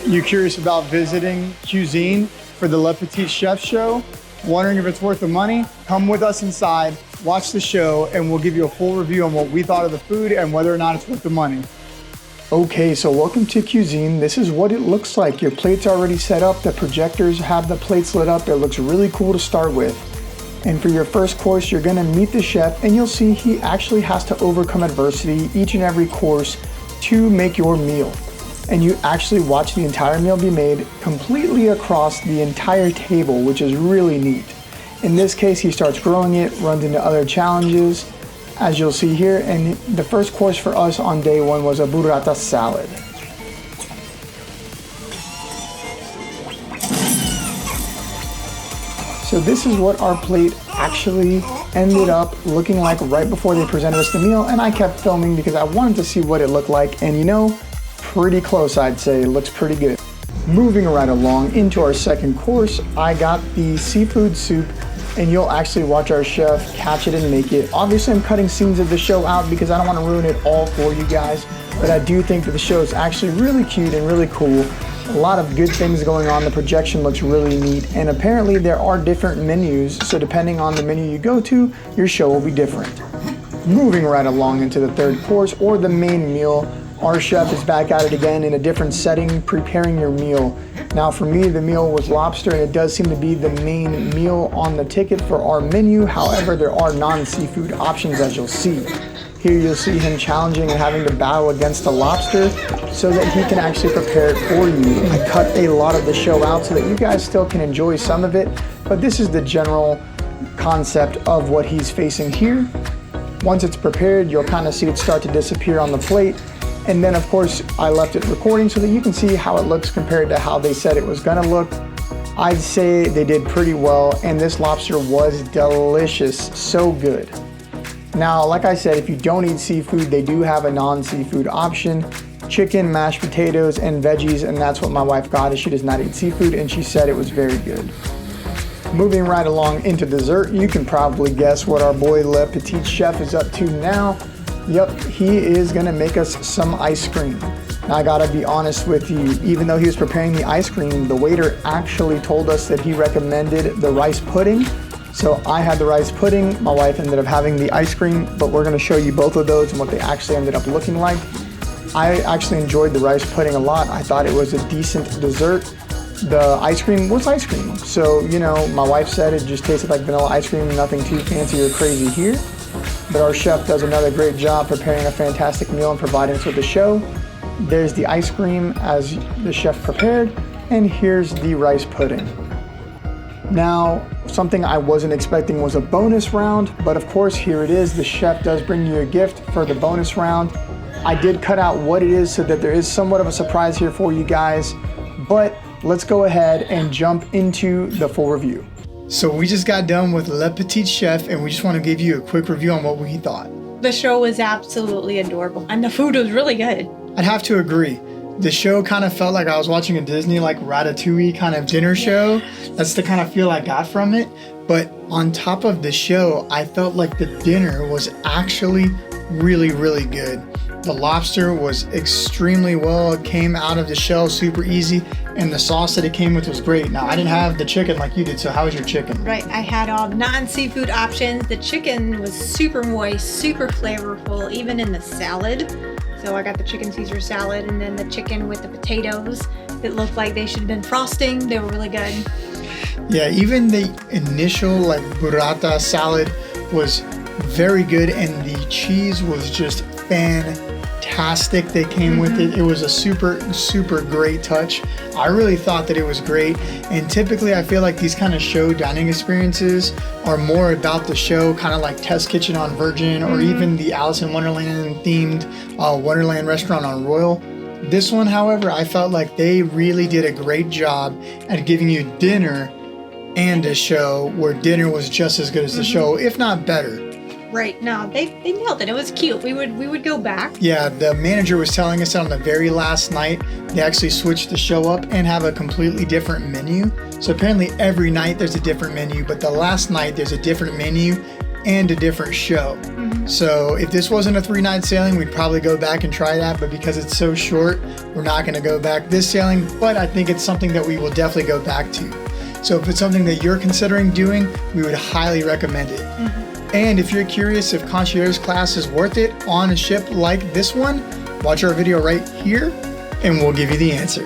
You curious about visiting Qsine for the Le Petit Chef show? Wondering if it's worth the money? Come with us inside, watch the show, and we'll give you a full review on what we thought of the food and whether or not it's worth the money. Okay, so welcome to Qsine. This is what it looks like. Your plate's already set up. The projectors have the plates lit up. It looks really cool to start with. And for your first course, you're gonna meet the chef, and you'll see he actually has to overcome adversity each and every course to make your meal. And you actually watch the entire meal be made completely across the entire table, which is really neat. In this case, he starts growing it, runs into other challenges, as you'll see here. And the first course for us on day one was a burrata salad. So this is what our plate actually ended up looking like right before they presented us the meal, and I kept filming because I wanted to see what it looked like, and you know, pretty close, I'd say. It looks pretty good. Moving right along into our second course, I got the seafood soup, and you'll actually watch our chef catch it and make it. Obviously, I'm cutting scenes of the show out because I don't want to ruin it all for you guys, but I do think that the show is actually really cute and really cool. A lot of good things going on. The projection looks really neat, and apparently there are different menus, so depending on the menu you go to, your show will be different. Moving right along into the third course, or the main meal, our chef is back at it again in a different setting, preparing your meal. Now for me, the meal was lobster, and it does seem to be the main meal on the ticket for our menu. However, there are non-seafood options, as you'll see. Here you'll see him challenging and having to battle against the lobster so that he can actually prepare it for you. I cut a lot of the show out so that you guys still can enjoy some of it, but this is the general concept of what he's facing here. Once it's prepared, you'll kind of see it start to disappear on the plate. And then of course, I left it recording so that you can see how it looks compared to how they said it was gonna look. I'd say they did pretty well, and this lobster was delicious, so good. Now, like I said, if you don't eat seafood, they do have a non-seafood option. Chicken, mashed potatoes, and veggies, and that's what my wife got, as she does not eat seafood, and she said it was very good. Moving right along into dessert, you can probably guess what our boy Le Petit Chef is up to now. Yep, he is gonna make us some ice cream. Now I gotta be honest with you, even though he was preparing the ice cream, the waiter actually told us that he recommended the rice pudding. So I had the rice pudding, my wife ended up having the ice cream, but we're gonna show you both of those and what they actually ended up looking like. I actually enjoyed the rice pudding a lot. I thought it was a decent dessert. The ice cream was ice cream. So, you know, my wife said it just tasted like vanilla ice cream, nothing too fancy or crazy here. But our chef does another great job preparing a fantastic meal and providing us with the show. There's the ice cream as the chef prepared, and here's the rice pudding. Now, something I wasn't expecting was a bonus round, but of course here it is. The chef does bring you a gift for the bonus round. I did cut out what it is so that there is somewhat of a surprise here for you guys, but let's go ahead and jump into the full review. So we just got done with Le Petit Chef, and we just want to give you a quick review on what we thought. The show was absolutely adorable, and the food was really good. I'd have to agree. The show kind of felt like I was watching a Disney, like Ratatouille kind of dinner show. That's the kind of feel I got from it. But on top of the show, I felt like the dinner was actually really, really good. The lobster was extremely well. It came out of the shell super easy, and the sauce that it came with was great. Now, I didn't have the chicken like you did, so how was your chicken? Right, I had all non-seafood options. The chicken was super moist, super flavorful, even in the salad. So I got the chicken Caesar salad, and then the chicken with the potatoes. It looked like they should have been frosting. They were really good. Yeah, even the initial like burrata salad was very good, and the cheese was just fantastic that came with it. It was a super great touch. I really thought that it was great, and typically I feel like these kind of show dining experiences are more about the show, kind of like Test Kitchen on Virgin, or even the Alice in Wonderland themed Wonderland restaurant on Royal. This one, however, I felt like they really did a great job at giving you dinner and a show where dinner was just as good as the show, if not better. Right, no, they nailed it. It was cute. We would go back. Yeah, the manager was telling us that on the very last night, they actually switched the show up and have a completely different menu. So apparently every night there's a different menu, but the last night there's a different menu, and a different show. So if this wasn't a 3-night sailing, we'd probably go back and try that. But because it's so short, we're not going to go back this sailing. But I think it's something that we will definitely go back to. So if it's something that you're considering doing, we would highly recommend it. And if you're curious if concierge class is worth it on a ship like this one, watch our video right here and we'll give you the answer.